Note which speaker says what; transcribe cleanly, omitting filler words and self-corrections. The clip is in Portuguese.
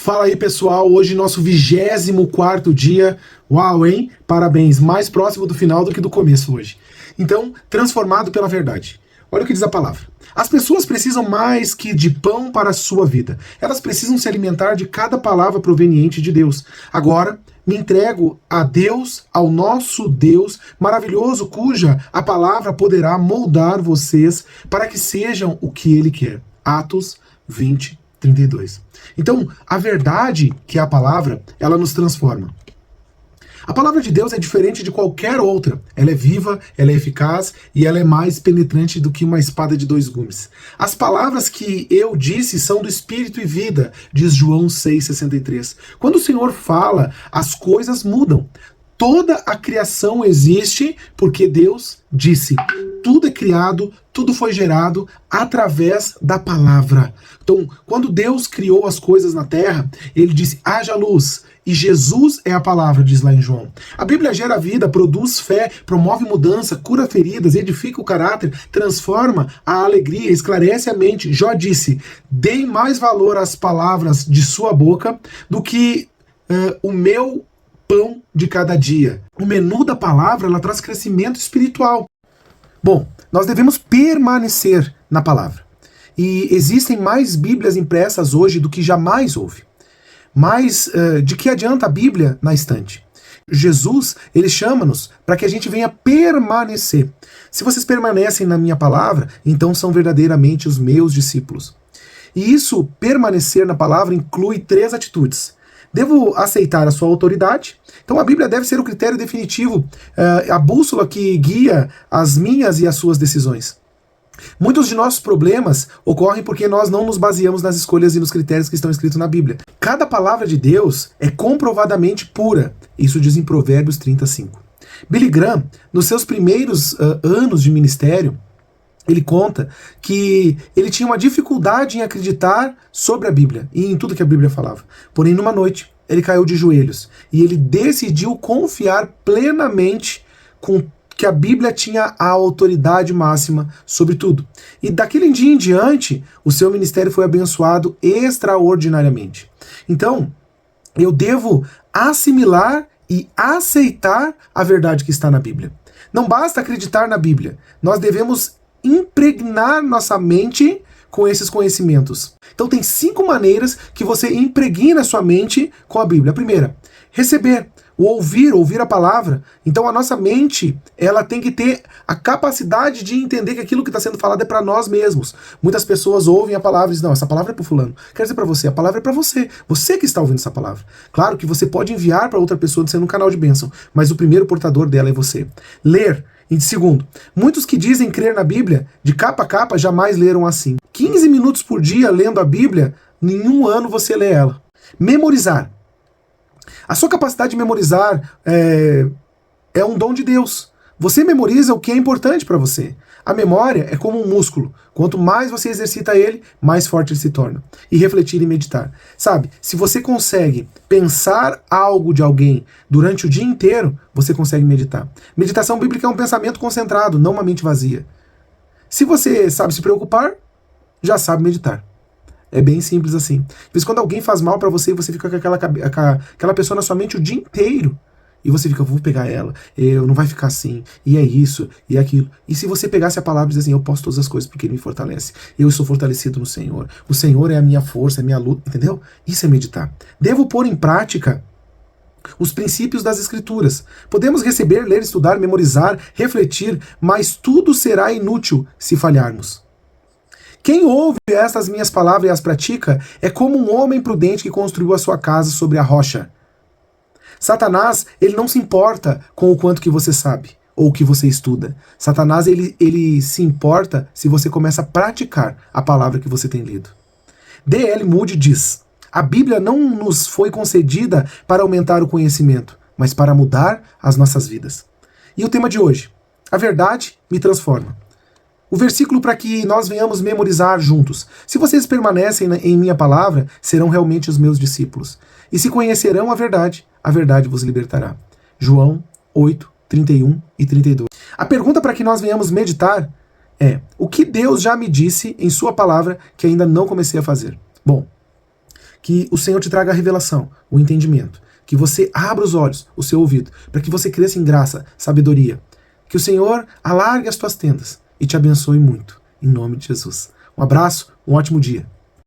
Speaker 1: Fala aí, pessoal, hoje nosso 24º dia. Uau, hein? Parabéns, mais próximo do final do que do começo hoje. Então, transformado pela verdade. Olha o que diz a palavra. As pessoas precisam mais que de pão para a sua vida. Elas precisam se alimentar de cada palavra proveniente de Deus. Agora, me entrego a Deus, ao nosso Deus maravilhoso, cuja a palavra poderá moldar vocês para que sejam o que Ele quer. Atos 20:32. Então, a verdade, que é a palavra, ela nos transforma. A palavra de Deus é diferente de qualquer outra. Ela é viva, ela é eficaz e ela é mais penetrante do que uma espada de dois gumes. As palavras que eu disse são do Espírito e vida, diz João 6,63. Quando o Senhor fala, as coisas mudam. Toda a criação existe porque Deus disse. Tudo é criado, tudo foi gerado através da palavra. Então, quando Deus criou as coisas na terra, Ele disse, haja luz. E Jesus é a palavra, diz lá em João. A Bíblia gera vida, produz fé, promove mudança, cura feridas, edifica o caráter, transforma a alegria, esclarece a mente. Jó disse, deem mais valor às palavras de sua boca do que o meu pão de cada dia. O menu da palavra, ela traz crescimento espiritual. Bom, nós devemos permanecer na palavra. E existem mais Bíblias impressas hoje do que jamais houve. Mas de que adianta a Bíblia na estante? Jesus, ele chama-nos para que a gente venha permanecer. Se vocês permanecem na minha palavra, então são verdadeiramente os meus discípulos. E isso, permanecer na palavra, inclui 3 atitudes. Devo aceitar a sua autoridade. Então a Bíblia deve ser o critério definitivo, a bússola que guia as minhas e as suas decisões. Muitos de nossos problemas ocorrem porque nós não nos baseamos nas escolhas e nos critérios que estão escritos na Bíblia. Cada palavra de Deus é comprovadamente pura. Isso diz em Provérbios 35. Billy Graham, nos seus primeiros anos de ministério, ele conta que ele tinha uma dificuldade em acreditar sobre a Bíblia e em tudo que a Bíblia falava. Porém, numa noite, ele caiu de joelhos e ele decidiu confiar plenamente que a Bíblia tinha a autoridade máxima sobre tudo. E daquele dia em diante, o seu ministério foi abençoado extraordinariamente. Então, eu devo assimilar e aceitar a verdade que está na Bíblia. Não basta acreditar na Bíblia, nós devemos impregnar nossa mente com esses conhecimentos. Então tem 5 maneiras que você impregna sua mente com a Bíblia. A primeira, receber. O ouvir a palavra. Então a nossa mente, ela tem que ter a capacidade de entender que aquilo que está sendo falado é para nós mesmos. Muitas pessoas ouvem a palavra e dizem, não, essa palavra é para fulano. Quero dizer para você, a palavra é para você. Você que está ouvindo essa palavra. Claro que você pode enviar para outra pessoa sendo um canal de bênção, mas o primeiro portador dela é você. Ler. E segundo, muitos que dizem crer na Bíblia, de capa a capa, jamais leram assim. 15 minutos por dia lendo a Bíblia, em um ano você lê ela. Memorizar. A sua capacidade de memorizar é um dom de Deus. Você memoriza o que é importante para você. A memória é como um músculo. Quanto mais você exercita ele, mais forte ele se torna. E refletir e meditar. Sabe, se você consegue pensar algo de alguém durante o dia inteiro, você consegue meditar. Meditação bíblica é um pensamento concentrado, não uma mente vazia. Se você sabe se preocupar, já sabe meditar. É bem simples assim. Mas quando alguém faz mal pra você, você fica com aquela pessoa na sua mente o dia inteiro. E você fica, vou pegar ela, não vai ficar assim, e é isso, e é aquilo. E se você pegasse a palavra e dizer assim, eu posso todas as coisas porque Ele me fortalece. Eu sou fortalecido no Senhor. O Senhor é a minha força, é a minha luta, entendeu? Isso é meditar. Devo pôr em prática os princípios das Escrituras. Podemos receber, ler, estudar, memorizar, refletir, mas tudo será inútil se falharmos. Quem ouve estas minhas palavras e as pratica é como um homem prudente que construiu a sua casa sobre a rocha. Satanás, ele não se importa com o quanto que você sabe ou que você estuda. Satanás, ele se importa se você começa a praticar a palavra que você tem lido. D.L. Moody diz, a Bíblia não nos foi concedida para aumentar o conhecimento, mas para mudar as nossas vidas. E o tema de hoje, a verdade me transforma. O versículo para que nós venhamos memorizar juntos. Se vocês permanecem em minha palavra, serão realmente os meus discípulos. E se conhecerão a verdade vos libertará. João 8, 31 e 32. A pergunta para que nós venhamos meditar é, o que Deus já me disse em sua palavra que ainda não comecei a fazer? Bom, Que o Senhor te traga a revelação, o entendimento. Que você abra os olhos, o seu ouvido, para que você cresça em graça, sabedoria. Que o Senhor alargue as tuas tendas e te abençoe muito. Em nome de Jesus. Um abraço, um ótimo dia.